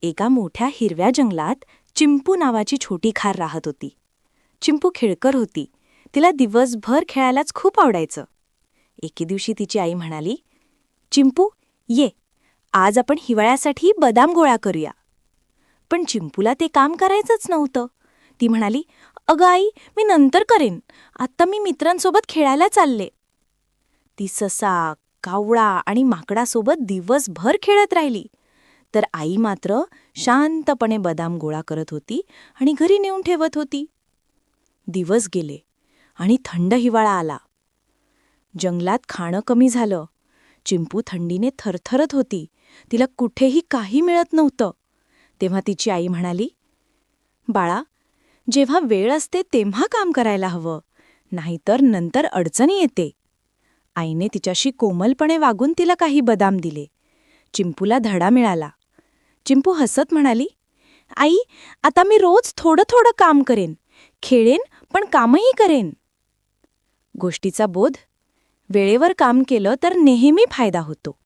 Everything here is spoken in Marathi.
एका मोठ्या हिरव्या जंगलात चिंपू नावाची छोटी खार राहत होती. चिंपू खेळकर होती. तिला दिवसभर खेळायलाच खूप आवडायचं. एके दिवशी तिची आई म्हणाली, चिंपू ये, आज आपण हिवाळ्यासाठी बदाम गोळा करूया. पण चिंपूला ते काम करायचंच नव्हतं. ती म्हणाली, अगं आई, मी नंतर करेन, आत्ता मी मित्रांसोबत खेळायला चालले. ती ससा, कावळा आणि माकडासोबत दिवसभर खेळत राहिली. तर आई मात्र शांतपणे बदाम गोळा करत होती आणि घरी नेऊन ठेवत होती. दिवस गेले आणि थंड हिवाळा आला. जंगलात खाणं कमी झालं. चिंपू थंडीने थरथरत होती. तिला कुठेही काही मिळत नव्हतं. तेव्हा तिची आई म्हणाली, बाळा, जेव्हा वेळ असते तेव्हा काम करायला हवं, नाहीतर नंतर अडचणी येते. आईने तिच्याशी कोमलपणे वागून तिला काही बदाम दिले. चिंपूला धडा मिळाला. चिंपू हसत म्हणाली, आई, आता मी रोज थोडं थोडं काम करेन, खेळेन पण कामही करेन. गोष्टीचा बोध: वेळेवर काम केलं तर नेहमी फायदा होतो.